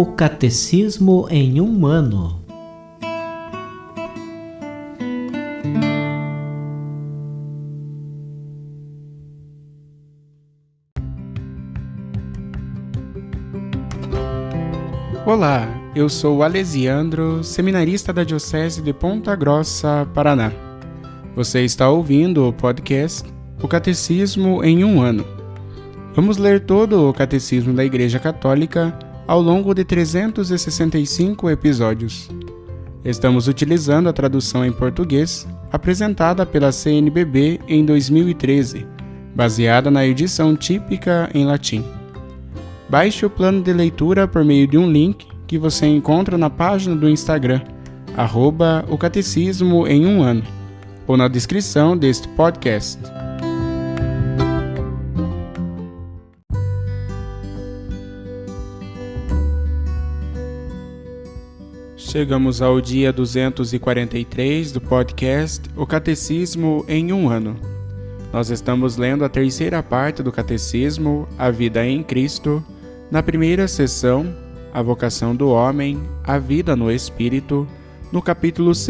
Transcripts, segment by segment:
O Catecismo em um ano. Olá, eu sou o Alesiandro, seminarista da Diocese de Ponta Grossa, Paraná. Você está ouvindo o podcast O Catecismo em um ano. Vamos ler todo o Catecismo da Igreja Católica ao longo de 365 episódios. Estamos utilizando a tradução em português apresentada pela CNBB em 2013, baseada na edição típica em latim. Baixe o plano de leitura por meio de um link que você encontra na página do Instagram, @o Catecismo em um ano, ou na descrição deste podcast. Chegamos ao dia 243 do podcast O Catecismo em um ano. Nós estamos lendo a terceira parte do Catecismo, A Vida em Cristo, na primeira sessão, A Vocação do Homem, a Vida no Espírito, no capítulo 2,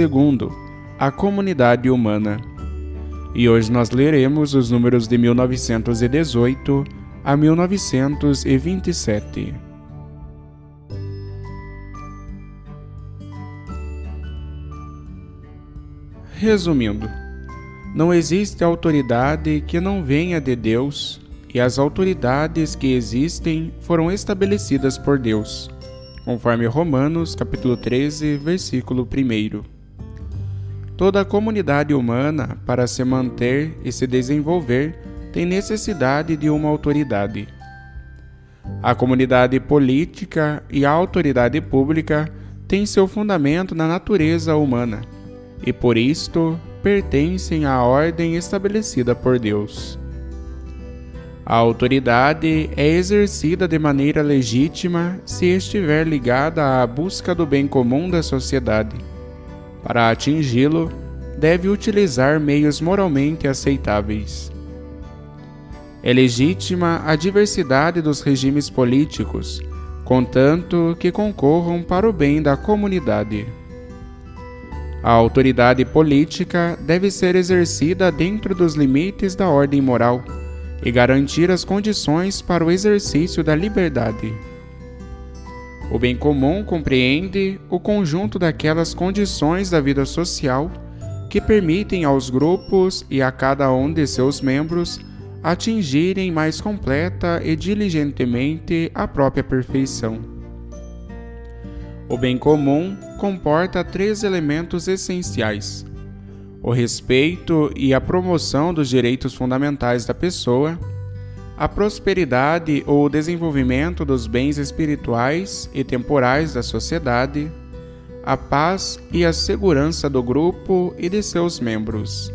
A Comunidade Humana. E hoje nós leremos os números de 1918 a 1927. Resumindo, não existe autoridade que não venha de Deus, e as autoridades que existem foram estabelecidas por Deus, conforme Romanos capítulo 13, versículo 1. Toda a comunidade humana, para se manter e se desenvolver, tem necessidade de uma autoridade. A comunidade política e a autoridade pública têm seu fundamento na natureza humana, e por isto pertencem à ordem estabelecida por Deus. A autoridade é exercida de maneira legítima se estiver ligada à busca do bem comum da sociedade. Para atingi-lo, deve utilizar meios moralmente aceitáveis. É legítima a diversidade dos regimes políticos, contanto que concorram para o bem da comunidade. A autoridade política deve ser exercida dentro dos limites da ordem moral e garantir as condições para o exercício da liberdade. O bem comum compreende o conjunto daquelas condições da vida social que permitem aos grupos e a cada um de seus membros atingirem mais completa e diligentemente a própria perfeição. O bem comum comporta 3 elementos essenciais: o respeito e a promoção dos direitos fundamentais da pessoa, a prosperidade ou o desenvolvimento dos bens espirituais e temporais da sociedade, a paz e a segurança do grupo e de seus membros.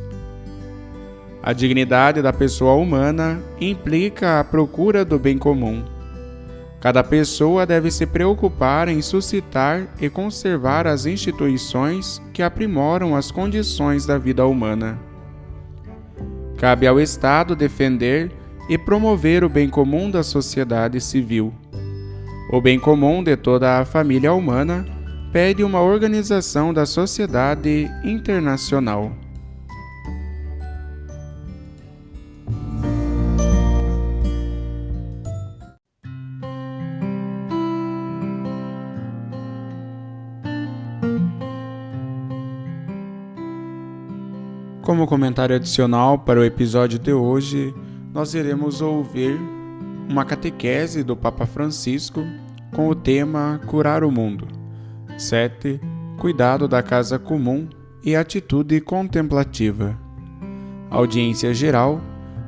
A dignidade da pessoa humana implica a procura do bem comum. Cada pessoa deve se preocupar em suscitar e conservar as instituições que aprimoram as condições da vida humana. Cabe ao Estado defender e promover o bem comum da sociedade civil. O bem comum de toda a família humana pede uma organização da sociedade internacional. Como comentário adicional para o episódio de hoje, nós iremos ouvir uma catequese do Papa Francisco com o tema Curar o Mundo. 7. Cuidado da casa comum e atitude contemplativa. Audiência geral,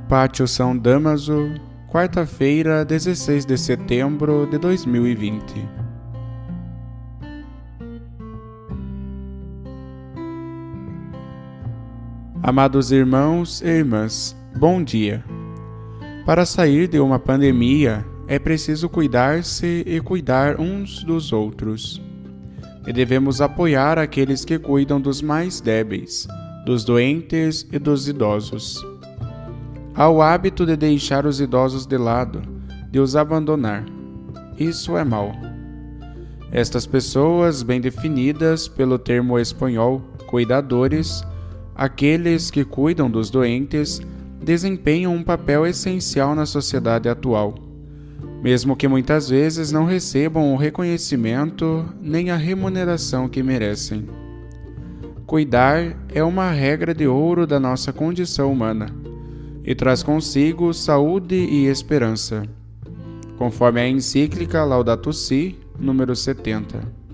Pátio São Damaso, quarta-feira, 16 de setembro de 2020. Amados irmãos e irmãs, bom dia. Para sair de uma pandemia, é preciso cuidar-se e cuidar uns dos outros. E devemos apoiar aqueles que cuidam dos mais débeis, dos doentes e dos idosos. Há o hábito de deixar os idosos de lado, de os abandonar. Isso é mau. Estas pessoas, bem definidas pelo termo espanhol cuidadores, aqueles que cuidam dos doentes, desempenham um papel essencial na sociedade atual, mesmo que muitas vezes não recebam o reconhecimento nem a remuneração que merecem. Cuidar é uma regra de ouro da nossa condição humana e traz consigo saúde e esperança, conforme a encíclica Laudato Si, número 70.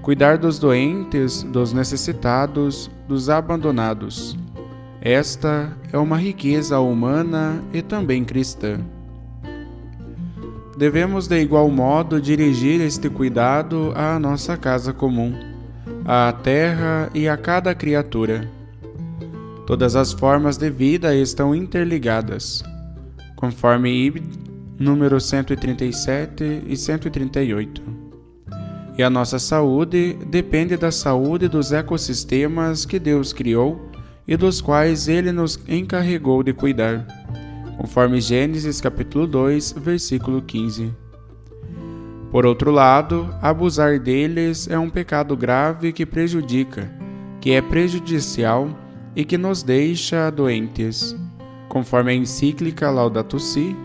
Cuidar dos doentes, dos necessitados, dos abandonados. Esta é uma riqueza humana e também cristã. Devemos de igual modo dirigir este cuidado à nossa casa comum, à terra e a cada criatura. Todas as formas de vida estão interligadas, conforme Ibid, número 137 e 138. E a nossa saúde depende da saúde dos ecossistemas que Deus criou e dos quais Ele nos encarregou de cuidar, conforme Gênesis capítulo 2, versículo 15. Por outro lado, abusar deles é um pecado grave que prejudica, que é prejudicial e que nos deixa doentes, conforme a encíclica Laudato Si,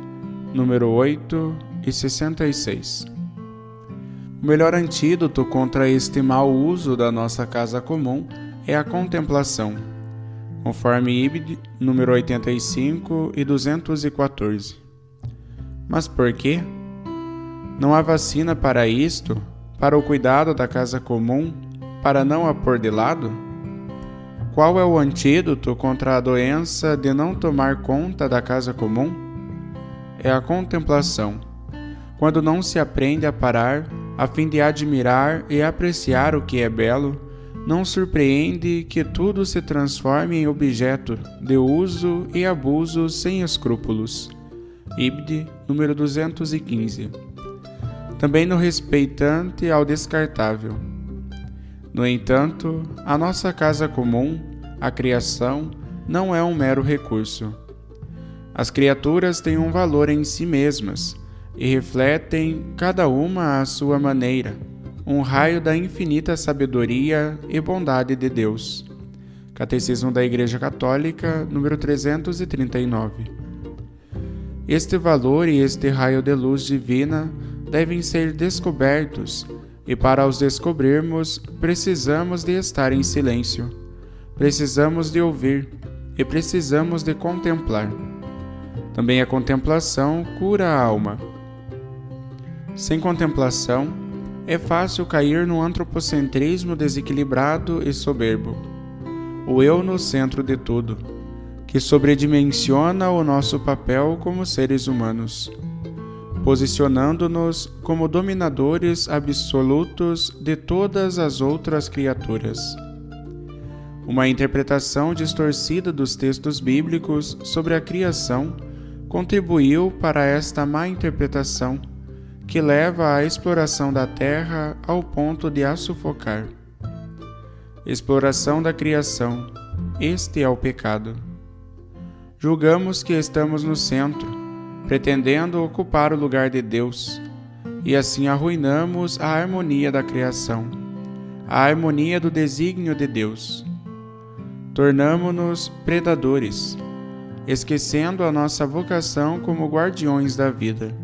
número 8 e 66. O melhor antídoto contra este mau uso da nossa casa comum é a contemplação, conforme Ibid, número 85 e 214. Mas por quê? Não há vacina para isto, para o cuidado da casa comum, para não a pôr de lado? Qual é o antídoto contra a doença de não tomar conta da casa comum? É a contemplação, quando não se aprende a parar a fim de admirar e apreciar o que é belo, não surpreende que tudo se transforme em objeto de uso e abuso sem escrúpulos. Ibid, número 215. Também no respeitante ao descartável. No entanto, a nossa casa comum, a criação, não é um mero recurso. As criaturas têm um valor em si mesmas, e refletem, cada uma à sua maneira, um raio da infinita sabedoria e bondade de Deus. Catecismo da Igreja Católica, número 339. Este valor e este raio de luz divina devem ser descobertos, e para os descobrirmos, precisamos de estar em silêncio, precisamos de ouvir e precisamos de contemplar. Também a contemplação cura a alma. Sem contemplação, é fácil cair num antropocentrismo desequilibrado e soberbo, o eu no centro de tudo, que sobredimensiona o nosso papel como seres humanos, posicionando-nos como dominadores absolutos de todas as outras criaturas. Uma interpretação distorcida dos textos bíblicos sobre a criação contribuiu para esta má interpretação, que leva à exploração da terra ao ponto de a sufocar. Exploração da criação, este é o pecado. Julgamos que estamos no centro, pretendendo ocupar o lugar de Deus, e assim arruinamos a harmonia da criação, a harmonia do desígnio de Deus. Tornamo-nos predadores, esquecendo a nossa vocação como guardiões da vida.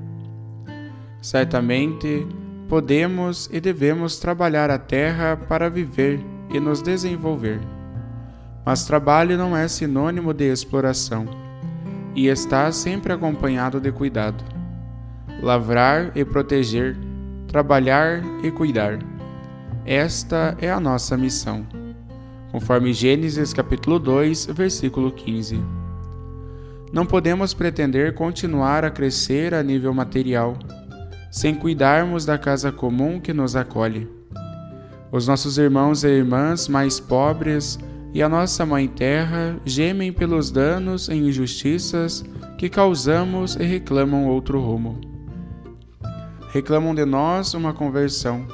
Certamente, podemos e devemos trabalhar a terra para viver e nos desenvolver. Mas trabalho não é sinônimo de exploração, e está sempre acompanhado de cuidado. Lavrar e proteger, trabalhar e cuidar. Esta é a nossa missão, conforme Gênesis capítulo 2, versículo 15. Não podemos pretender continuar a crescer a nível material, sem cuidarmos da casa comum que nos acolhe. Os nossos irmãos e irmãs mais pobres e a nossa Mãe Terra gemem pelos danos e injustiças que causamos e reclamam outro rumo. Reclamam de nós uma conversão,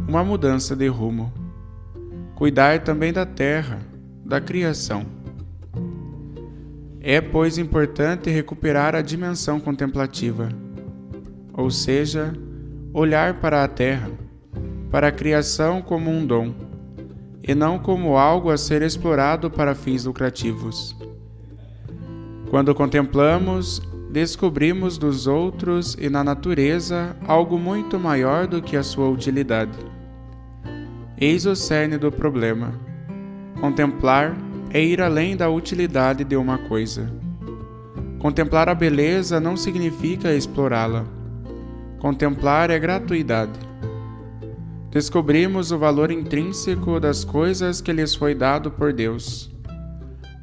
uma mudança de rumo. Cuidar também da terra, da criação. É, pois, importante recuperar a dimensão contemplativa, ou seja, olhar para a terra, para a criação como um dom, e não como algo a ser explorado para fins lucrativos. Quando contemplamos, descobrimos dos outros e na natureza algo muito maior do que a sua utilidade. Eis o cerne do problema. Contemplar é ir além da utilidade de uma coisa. Contemplar a beleza não significa explorá-la. Contemplar é gratuidade. Descobrimos o valor intrínseco das coisas que lhes foi dado por Deus.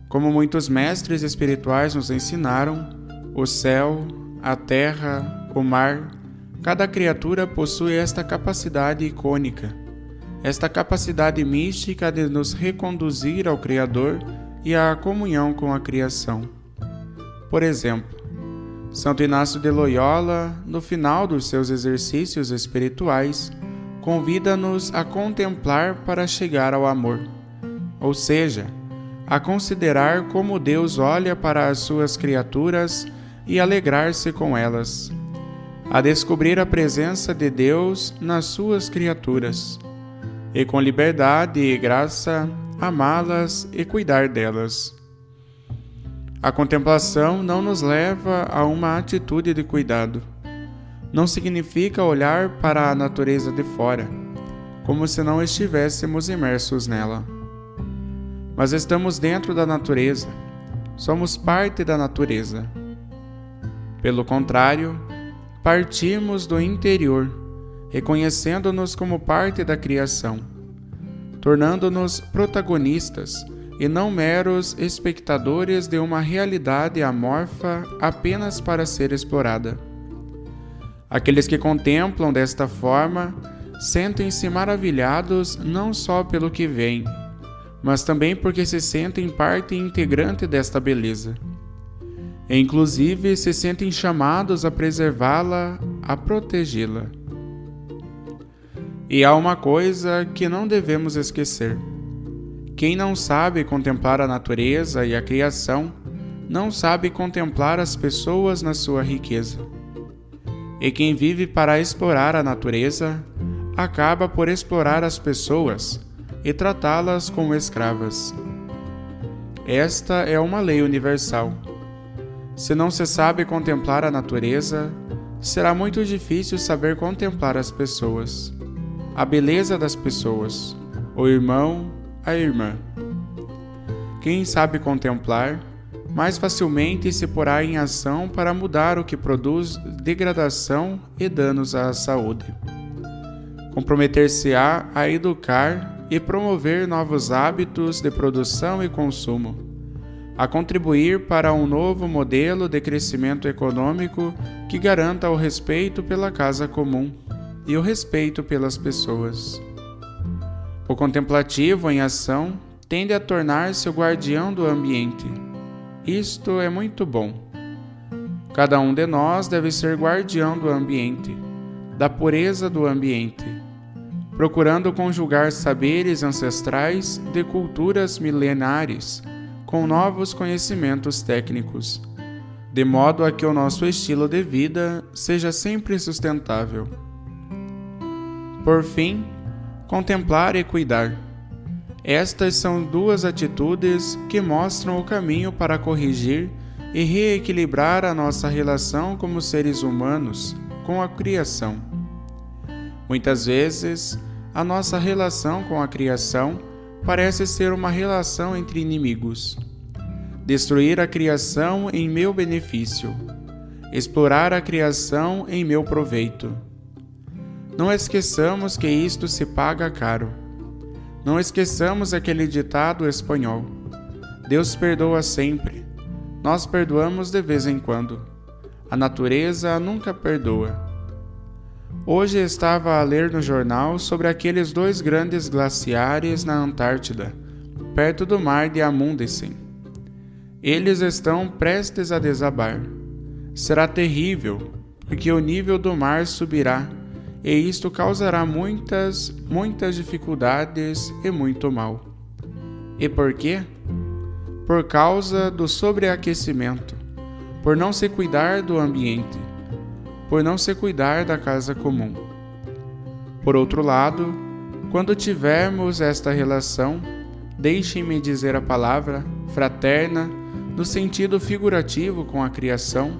Como muitos mestres espirituais nos ensinaram, o céu, a terra, o mar, cada criatura possui esta capacidade icônica, esta capacidade mística de nos reconduzir ao Criador e à comunhão com a criação. Por exemplo, Santo Inácio de Loyola, no final dos seus exercícios espirituais, convida-nos a contemplar para chegar ao amor, ou seja, a considerar como Deus olha para as suas criaturas e alegrar-se com elas, a descobrir a presença de Deus nas suas criaturas, e com liberdade e graça amá-las e cuidar delas. A contemplação não nos leva a uma atitude de cuidado. Não significa olhar para a natureza de fora, como se não estivéssemos imersos nela. Mas estamos dentro da natureza, somos parte da natureza. Pelo contrário, partimos do interior, reconhecendo-nos como parte da criação, tornando-nos protagonistas e não meros espectadores de uma realidade amorfa apenas para ser explorada. Aqueles que contemplam desta forma sentem-se maravilhados não só pelo que veem, mas também porque se sentem parte integrante desta beleza. E inclusive se sentem chamados a preservá-la, a protegê-la. E há uma coisa que não devemos esquecer. Quem não sabe contemplar a natureza e a criação, não sabe contemplar as pessoas na sua riqueza. E quem vive para explorar a natureza, acaba por explorar as pessoas e tratá-las como escravas. Esta é uma lei universal. Se não se sabe contemplar a natureza, será muito difícil saber contemplar as pessoas, a beleza das pessoas, o irmão, a irmã. Quem sabe contemplar, mais facilmente se porá em ação para mudar o que produz degradação e danos à saúde. Comprometer-se-á a educar e promover novos hábitos de produção e consumo, a contribuir para um novo modelo de crescimento econômico que garanta o respeito pela casa comum e o respeito pelas pessoas. O contemplativo em ação tende a tornar-se o guardião do ambiente. Isto é muito bom. Cada um de nós deve ser guardião do ambiente, da pureza do ambiente, procurando conjugar saberes ancestrais de culturas milenares com novos conhecimentos técnicos, de modo a que o nosso estilo de vida seja sempre sustentável. Por fim, contemplar e cuidar. Estas são duas atitudes que mostram o caminho para corrigir e reequilibrar a nossa relação como seres humanos com a criação. Muitas vezes, a nossa relação com a criação parece ser uma relação entre inimigos. Destruir a criação em meu benefício, explorar a criação em meu proveito. Não esqueçamos que isto se paga caro. Não esqueçamos aquele ditado espanhol: Deus perdoa sempre, nós perdoamos de vez em quando. A natureza nunca perdoa. Hoje estava a ler no jornal sobre aqueles 2 grandes glaciares na Antártida, perto do mar de Amundsen. Eles estão prestes a desabar. Será terrível, porque o nível do mar subirá, e isto causará muitas dificuldades e muito mal. E por quê? Por causa do sobreaquecimento, por não se cuidar do ambiente, por não se cuidar da casa comum. Por outro lado, quando tivermos esta relação, deixem-me dizer a palavra fraterna, no sentido figurativo com a criação,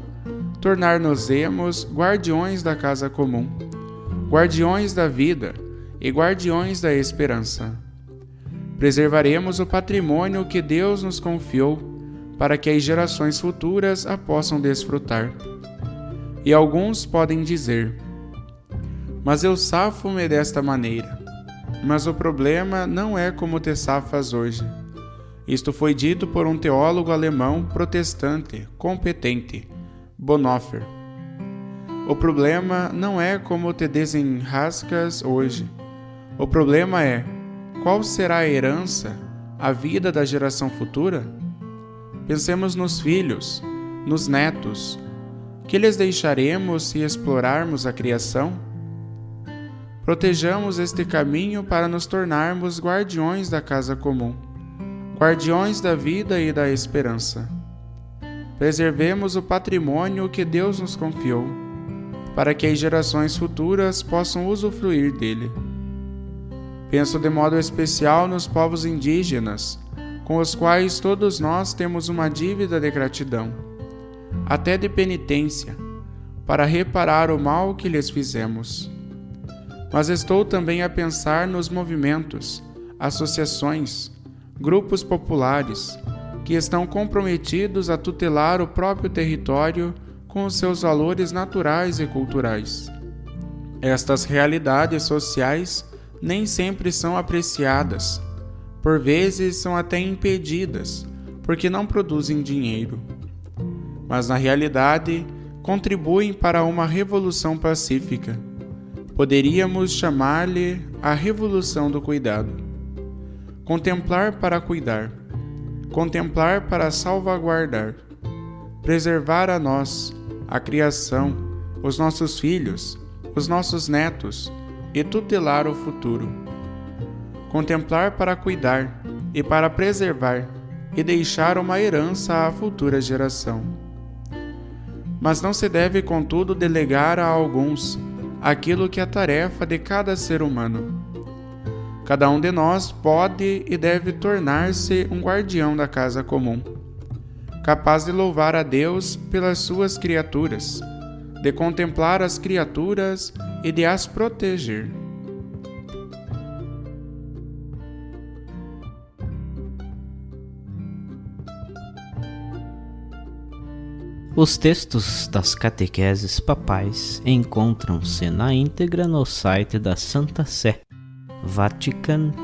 tornar-nos-emos guardiões da casa comum, guardiões da vida e guardiões da esperança. Preservaremos o patrimônio que Deus nos confiou para que as gerações futuras a possam desfrutar. E alguns podem dizer: mas eu safo-me desta maneira. Mas o problema não é como te safas hoje. Isto foi dito por um teólogo alemão protestante, competente, Bonhoeffer. O problema não é como te desenrascas hoje. O problema é: qual será a herança, a vida da geração futura? Pensemos nos filhos, nos netos. Que lhes deixaremos se explorarmos a criação? Protejamos este caminho para nos tornarmos guardiões da casa comum, guardiões da vida e da esperança. Preservemos o patrimônio que Deus nos confiou, para que as gerações futuras possam usufruir dele. Penso de modo especial nos povos indígenas, com os quais todos nós temos uma dívida de gratidão, até de penitência, para reparar o mal que lhes fizemos. Mas estou também a pensar nos movimentos, associações, grupos populares, que estão comprometidos a tutelar o próprio território com os seus valores naturais e culturais. Estas realidades sociais nem sempre são apreciadas, por vezes são até impedidas, porque não produzem dinheiro. Mas na realidade, contribuem para uma revolução pacífica. Poderíamos chamar-lhe a revolução do cuidado. Contemplar para cuidar, contemplar para salvaguardar, preservar a nós, a criação, os nossos filhos, os nossos netos e tutelar o futuro. Contemplar para cuidar e para preservar e deixar uma herança à futura geração. Mas não se deve, contudo, delegar a alguns aquilo que é tarefa de cada ser humano. Cada um de nós pode e deve tornar-se um guardião da casa comum, capaz de louvar a Deus pelas suas criaturas, de contemplar as criaturas e de as proteger. Os textos das catequeses papais encontram-se na íntegra no site da Santa Sé, vatican.va.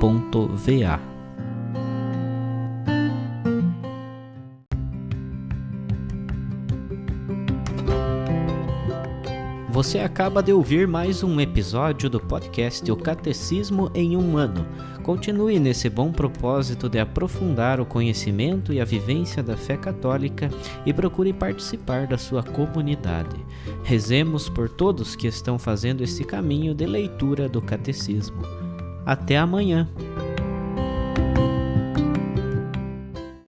Você acaba de ouvir mais um episódio do podcast O Catecismo em um Ano. Continue nesse bom propósito de aprofundar o conhecimento e a vivência da fé católica e procure participar da sua comunidade. Rezemos por todos que estão fazendo esse caminho de leitura do Catecismo. Até amanhã!